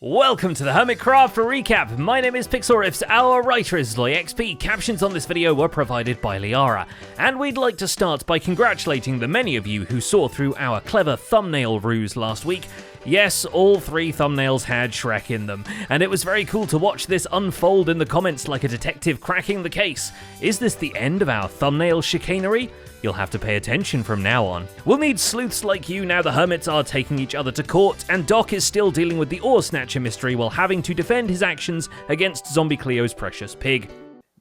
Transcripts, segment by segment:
Welcome to the Hermitcraft recap. My name is Pixelriffs, our writer is LoyXP. Captions on this video were provided by Liara. And we'd like to start by congratulating the many of you who saw through our clever thumbnail ruse last week. Yes, all three thumbnails had Shrek in them, and it was very cool to watch this unfold in the comments like a detective cracking the case. Is this the end of our thumbnail chicanery? You'll have to pay attention from now on. We'll need sleuths like you now the hermits are taking each other to court, and Doc is still dealing with the Ore Snatcher mystery while having to defend his actions against Zombie Cleo's precious pig.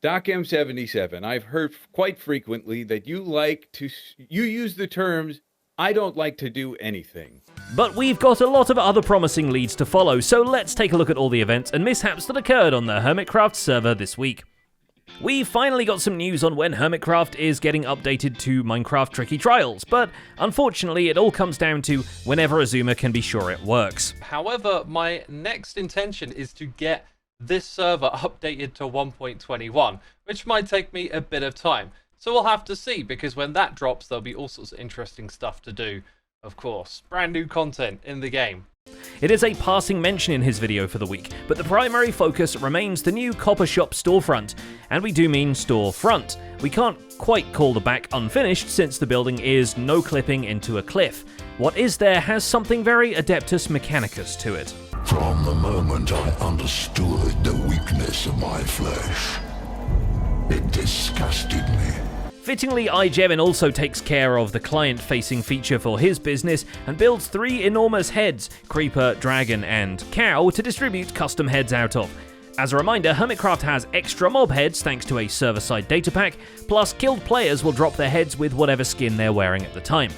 Doc M77, I've heard quite frequently that you use the terms, "I don't like to do anything." But we've got a lot of other promising leads to follow, so let's take a look at all the events and mishaps that occurred on the Hermitcraft server this week. We finally got some news on when Hermitcraft is getting updated to Minecraft Tricky Trials, but unfortunately it all comes down to whenever Azuma can be sure it works. However, my next intention is to get this server updated to 1.21, which might take me a bit of time. So we'll have to see, because when that drops, there'll be all sorts of interesting stuff to do, of course. Brand new content in the game. It is a passing mention in his video for the week, but the primary focus remains the new Copper Shop storefront. And we do mean storefront. We can't quite call the back unfinished since the building is no clipping into a cliff. What is there has something very Adeptus Mechanicus to it. From the moment I understood the weakness of my flesh, it disgusted me. Fittingly, iJevin also takes care of the client-facing feature for his business and builds 3 enormous heads, Creeper, Dragon, and Cow, to distribute custom heads out of. As a reminder, Hermitcraft has extra mob heads thanks to a server-side data pack, plus killed players will drop their heads with whatever skin they're wearing at the time.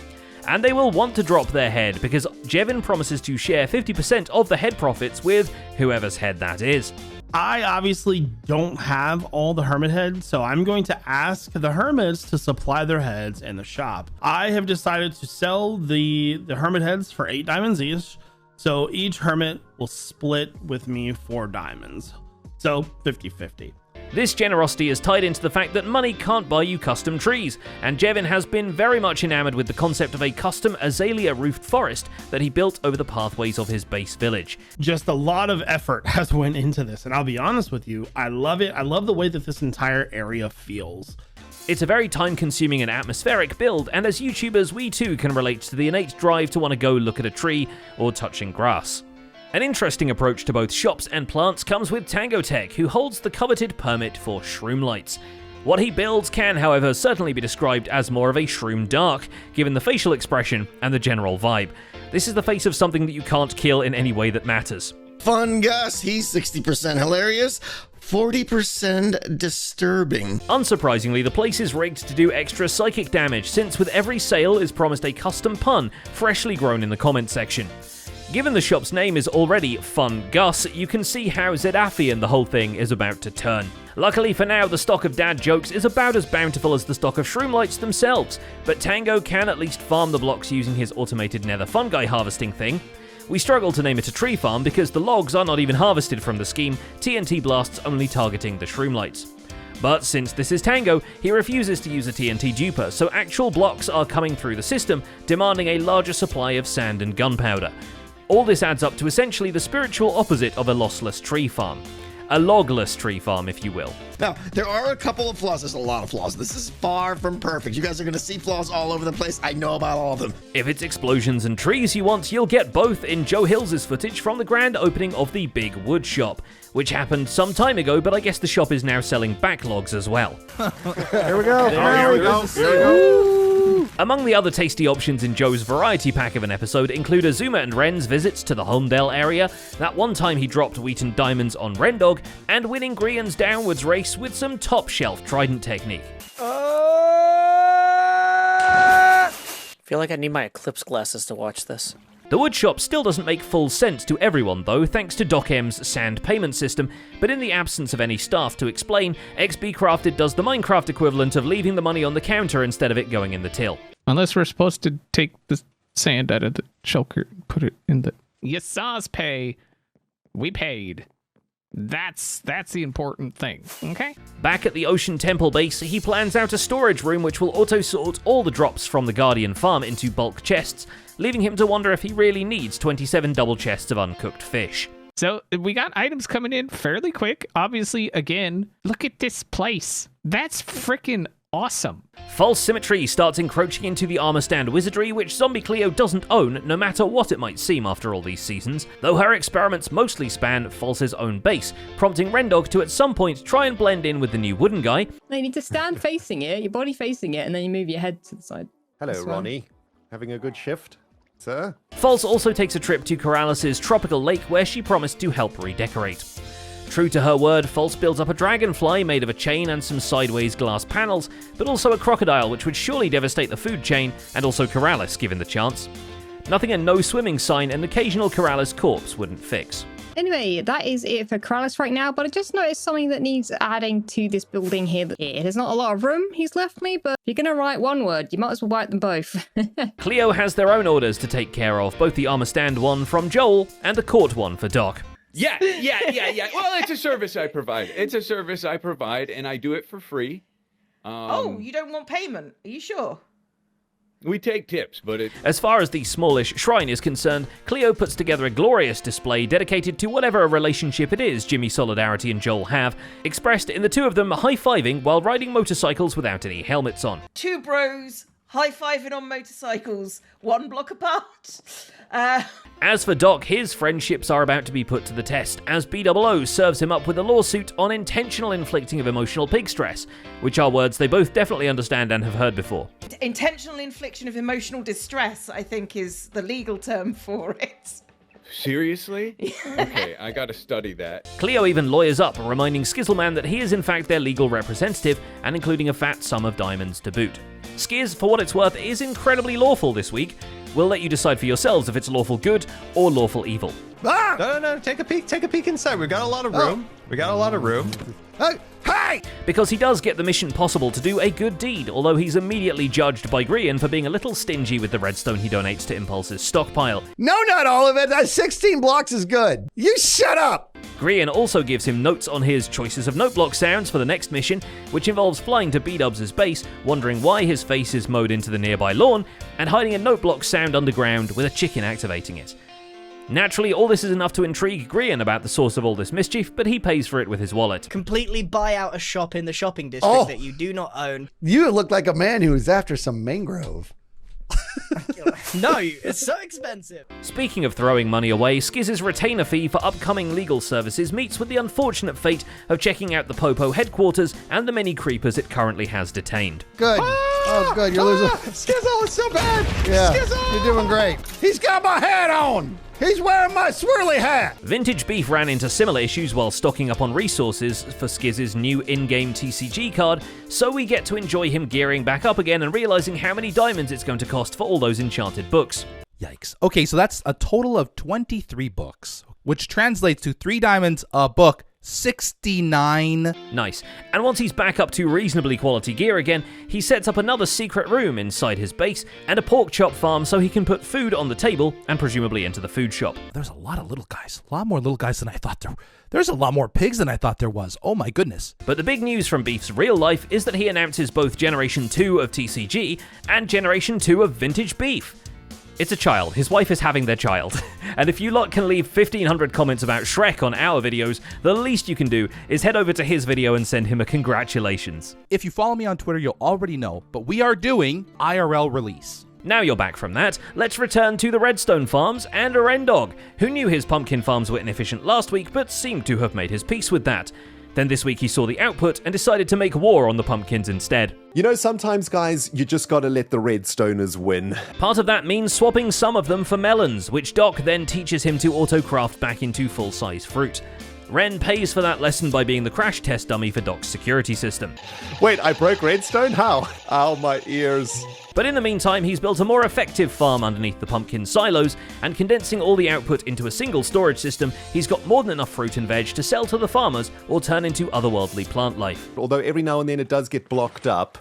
And they will want to drop their head because Jevin promises to share 50% of the head profits with whoever's head that is. I obviously don't have all the hermit heads, so I'm going to ask the hermits to supply their heads in the shop. I have decided to sell the hermit heads for 8 diamonds each, so each hermit will split with me 4 diamonds. So 50-50. This generosity is tied into the fact that money can't buy you custom trees, and Jevin has been very much enamored with the concept of a custom azalea-roofed forest that he built over the pathways of his base village. Just a lot of effort has went into this, and I'll be honest with you, I love it. I love the way that this entire area feels. It's a very time-consuming and atmospheric build, and as YouTubers, we too can relate to the innate drive to want to go look at a tree or touching grass. An interesting approach to both shops and plants comes with Tango Tech, who holds the coveted permit for shroom lights. What he builds can, however, certainly be described as more of a shroom dark, given the facial expression and the general vibe. This is the face of something that you can't kill in any way that matters. Fun Gus, he's 60% hilarious, 40% disturbing. Unsurprisingly, the place is rigged to do extra psychic damage, since with every sale is promised a custom pun, freshly grown in the comment section. Given the shop's name is already Fun Gus, you can see how Zedafian the whole thing is about to turn. Luckily for now, the stock of dad jokes is about as bountiful as the stock of shroom lights themselves, but Tango can at least farm the blocks using his automated nether fungi harvesting thing. We struggle to name it a tree farm because the logs are not even harvested from the scheme, TNT blasts only targeting the shroom lights. But since this is Tango, he refuses to use a TNT duper, so actual blocks are coming through the system, demanding a larger supply of sand and gunpowder. All this adds up to essentially the spiritual opposite of a lossless tree farm. A logless tree farm, if you will. Now, there are a couple of flaws. There's a lot of flaws. This is far from perfect. You guys are going to see flaws all over the place. I know about all of them. If it's explosions and trees you want, you'll get both in Joe Hills' footage from the grand opening of the Big Wood Shop, which happened some time ago, but I guess the shop is now selling backlogs as well. Here we go. Here we go. Among the other tasty options in Joe's variety pack of an episode include Azuma and Ren's visits to the Holmdel area, that one time he dropped wheat and diamonds on Rendog, and winning Grian's downwards race with some top-shelf trident technique. I feel like I need my eclipse glasses to watch this. The woodshop still doesn't make full sense to everyone though, thanks to Doc M's sand payment system, but in the absence of any staff to explain, XB Crafted does the Minecraft equivalent of leaving the money on the counter instead of it going in the till. Unless we're supposed to take the sand out of the shulker and put it in the... You saw us pay. We paid. That's the important thing, okay? Back at the Ocean Temple base, he plans out a storage room which will auto-sort all the drops from the Guardian farm into bulk chests, leaving him to wonder if he really needs 27 double chests of uncooked fish. So we got items coming in fairly quick. Obviously, again, look at this place. That's freaking awesome. False symmetry starts encroaching into the armor stand wizardry, which Zombie Cleo doesn't own, no matter what it might seem after all these seasons, though her experiments mostly span False's own base, prompting Rendog to at some point try and blend in with the new wooden guy. No, you need to stand facing it, your body facing it, and then you move your head to the side. Hello, This one. Ronnie. Having a good shift, sir? False also takes a trip to Corrales' tropical lake where she promised to help redecorate. True to her word, False builds up a dragonfly made of a chain and some sideways glass panels, but also a crocodile which would surely devastate the food chain, and also Corrales given the chance. Nothing a no swimming sign and occasional Corrales corpse wouldn't fix. Anyway, that is it for Corrales right now, but I just noticed something that needs adding to this building here. There's not a lot of room he's left me, but if you're going to write one word, you might as well write them both. Cleo has their own orders to take care of, both the armor stand one from Joel and the court one for Doc. Yeah. Well, it's a service I provide. And I do it for free. Oh, you don't want payment? Are you sure? We take tips, but it... As far as the smallish shrine is concerned, Cleo puts together a glorious display dedicated to whatever relationship it is Jimmy Solidarity and Joel have, expressed in the two of them high-fiving while riding motorcycles without any helmets on. Two bros high-fiving on motorcycles, one block apart. As for Doc, his friendships are about to be put to the test, as BOO serves him up with a lawsuit on intentional inflicting of emotional pig stress, which are words they both definitely understand and have heard before. Intentional infliction of emotional distress, I think, is the legal term for it. Seriously? Okay, I gotta study that. Cleo even lawyers up, reminding Skizzleman that he is in fact their legal representative, and including a fat sum of diamonds to boot. Skiz, for what it's worth, is incredibly lawful this week. We'll let you decide for yourselves if it's lawful good or lawful evil. Ah! No. Take a peek inside. We've got a lot of room. Hey! Because he does get the mission possible to do a good deed, although he's immediately judged by Grian for being a little stingy with the redstone he donates to Impulse's stockpile. No, not all of it. 16 blocks is good. You shut up! Grian also gives him notes on his choices of note block sounds for the next mission, which involves flying to B-Dubs' base, wondering why his face is mowed into the nearby lawn, and hiding a note block sound underground with a chicken activating it. Naturally, all this is enough to intrigue Grian about the source of all this mischief, but he pays for it with his wallet. Completely buy out a shop in the shopping district that you do not own. You look like a man who's after some mangrove. No, it's so expensive. Speaking of throwing money away, Skiz's retainer fee for upcoming legal services meets with the unfortunate fate of checking out the Popo headquarters and the many creepers it currently has detained. Good. Oh, good. You're losing. Skizzle, it's so bad. Yeah, Skizzle! you're doing great. He's got my hat on. He's wearing my swirly hat. Vintage Beef ran into similar issues while stocking up on resources for Skiz's new in-game TCG card, so we get to enjoy him gearing back up again and realizing how many diamonds it's going to cost for all those enchanted books. Yikes. Okay, so that's a total of 23 books, which translates to 3 diamonds a book. 69. Nice. And once he's back up to reasonably quality gear again, he sets up another secret room inside his base and a pork chop farm so he can put food on the table and presumably enter the food shop. There's a lot of little guys. A lot more little guys than I thought there were. There's a lot more pigs than I thought there was. Oh my goodness. But the big news from Beef's real life is that he announces both Generation 2 of TCG and Generation 2 of Vintage Beef. It's a child. His wife is having their child. And if you lot can leave 1,500 comments about Shrek on our videos, the least you can do is head over to his video and send him a congratulations. If you follow me on Twitter, you'll already know, but we are doing IRL release. Now you're back from that, let's return to the Redstone farms and Rendog, who knew his pumpkin farms were inefficient last week, but seemed to have made his peace with that. Then this week he saw the output and decided to make war on the pumpkins instead. You know, sometimes, guys, you just gotta let the Redstoners win. Part of that means swapping some of them for melons, which Doc then teaches him to auto-craft back into full-size fruit. Ren pays for that lesson by being the crash test dummy for Doc's security system. Wait, I broke Redstone? How? Ow, my ears. But in the meantime, he's built a more effective farm underneath the pumpkin silos, and condensing all the output into a single storage system, he's got more than enough fruit and veg to sell to the farmers or turn into otherworldly plant life. Although every now and then it does get blocked up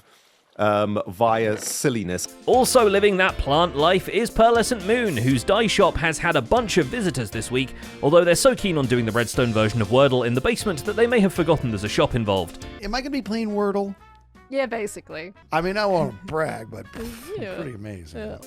via silliness. Also living that plant life is Pearlescent Moon, whose dye shop has had a bunch of visitors this week, although they're so keen on doing the Redstone version of Wordle in the basement that they may have forgotten there's a shop involved. Am I going to be playing Wordle? Yeah, basically. I mean, I won't brag, but Yeah. pretty amazing. Yeah.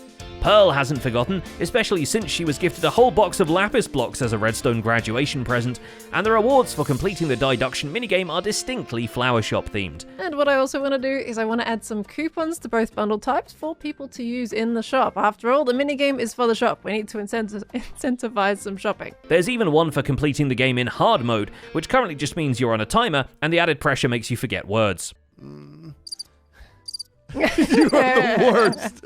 Pearl hasn't forgotten, especially since she was gifted a whole box of lapis blocks as a Redstone graduation present, and the rewards for completing the Diduction minigame are distinctly flower shop themed. And what I also want to do is I want to add some coupons to both bundle types for people to use in the shop. After all, the minigame is for the shop. We need to incentivize some shopping. There's even one for completing the game in hard mode, which currently just means you're on a timer, and the added pressure makes you forget words. You are the worst.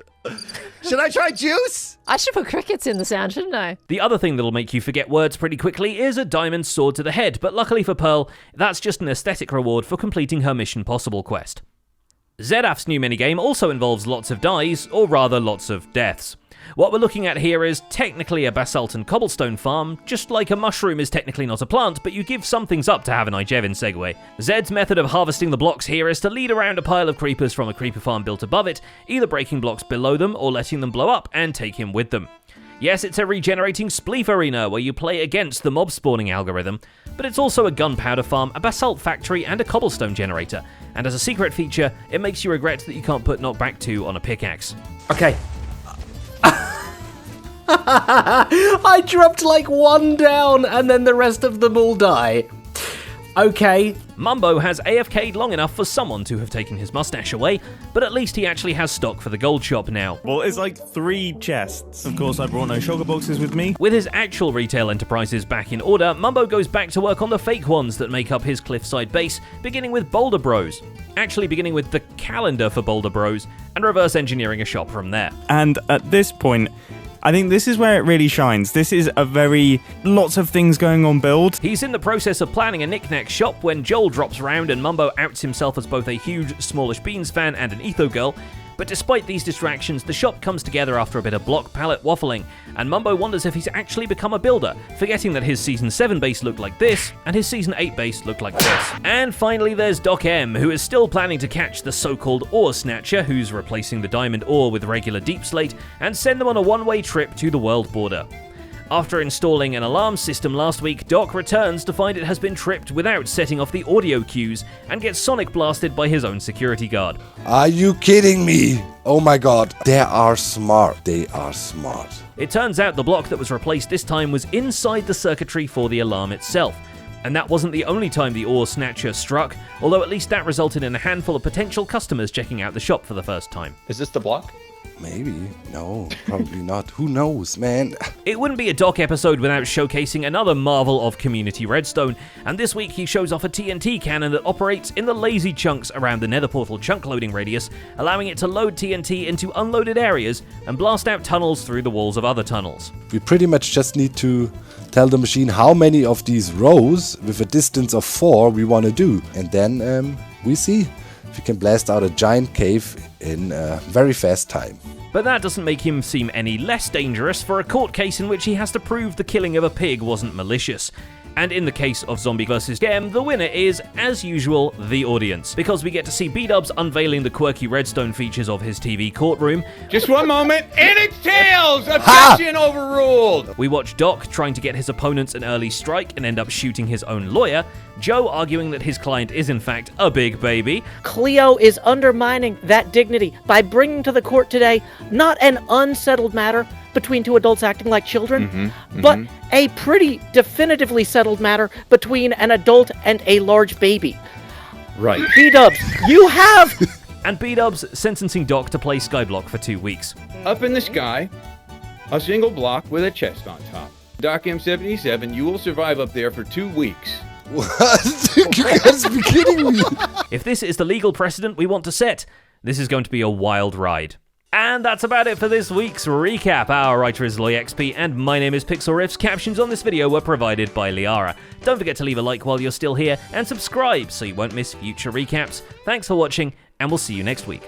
Should I try juice? I should put crickets in the sound, shouldn't I? The other thing that'll make you forget words pretty quickly is a diamond sword to the head, but luckily for Pearl, that's just an aesthetic reward for completing her Mission Possible quest. Zedaf's new minigame also involves lots of dies, or rather lots of deaths. What we're looking at here is technically a basalt and cobblestone farm, just like a mushroom is technically not a plant, but you give some things up to have an Ijevin segue. Zed's method of harvesting the blocks here is to lead around a pile of creepers from a creeper farm built above it, either breaking blocks below them or letting them blow up and take him with them. Yes, it's a regenerating spleef arena where you play against the mob spawning algorithm, but it's also a gunpowder farm, a basalt factory, and a cobblestone generator. And as a secret feature, it makes you regret that you can't put Knockback 2 on a pickaxe. Okay. I dropped like one down and then the rest of them all die. Okay. Mumbo has AFK'd long enough for someone to have taken his mustache away, but at least he actually has stock for the gold shop now. Well, it's like 3 chests. Of course, I brought no sugar boxes with me. With his actual retail enterprises back in order, Mumbo goes back to work on the fake ones that make up his cliffside base, beginning with Boulder Bros. Actually beginning with the calendar for Boulder Bros, and reverse engineering a shop from there. And at this point, I think this is where it really shines. This is a very lots of things going on build. He's in the process of planning a knick-knack shop when Joel drops around and Mumbo outs himself as both a huge Smallish Beans fan and an Etho girl. But despite these distractions, the shop comes together after a bit of block palette waffling, and Mumbo wonders if he's actually become a builder, forgetting that his Season 7 base looked like this, and his Season 8 base looked like this. And finally there's Doc M, who is still planning to catch the so-called Ore Snatcher, who's replacing the diamond ore with regular deep slate, and send them on a one-way trip to the world border. After installing an alarm system last week, Doc returns to find it has been tripped without setting off the audio cues, and gets sonic blasted by his own security guard. Are you kidding me? Oh my god, they are smart. They are smart. It turns out the block that was replaced this time was inside the circuitry for the alarm itself. And that wasn't the only time the Ore Snatcher struck, although at least that resulted in a handful of potential customers checking out the shop for the first time. Is this the block? Maybe. No, probably not. Who knows, man? It wouldn't be a Doc episode without showcasing another marvel of community redstone, and this week he shows off a TNT cannon that operates in the lazy chunks around the nether portal chunk loading radius, allowing it to load TNT into unloaded areas and blast out tunnels through the walls of other tunnels. We pretty much just need to tell the machine how many of these rows with a distance of 4 we want to do, and then we see if we can blast out a giant cave in a very fast time. But that doesn't make him seem any less dangerous for a court case in which he has to prove the killing of a pig wasn't malicious. And in the case of Zombie vs. Gem, the winner is, as usual, the audience, because we get to see B-Dubs unveiling the quirky redstone features of his TV courtroom. Just one moment, and it's tails! Objection overruled! We watch Doc trying to get his opponents an early strike and end up shooting his own lawyer, Joe arguing that his client is in fact a big baby. Cleo is undermining that dignity by bringing to the court today not an unsettled matter between two adults acting like children, but a pretty definitively settled matter between an adult and a large baby. Right. B-Dubs, you have... And B-Dubs sentencing Doc to play Skyblock for 2 weeks. Up in the sky, a single block with a chest on top. Doc M77, you will survive up there for 2 weeks. What? You guys be kidding me? If this is the legal precedent we want to set, this is going to be a wild ride. And that's about it for this week's recap. Our writer is LoyXP, and my name is Pixel Riffs. Captions on this video were provided by Liara. Don't forget to leave a like while you're still here, and subscribe so you won't miss future recaps. Thanks for watching, and we'll see you next week.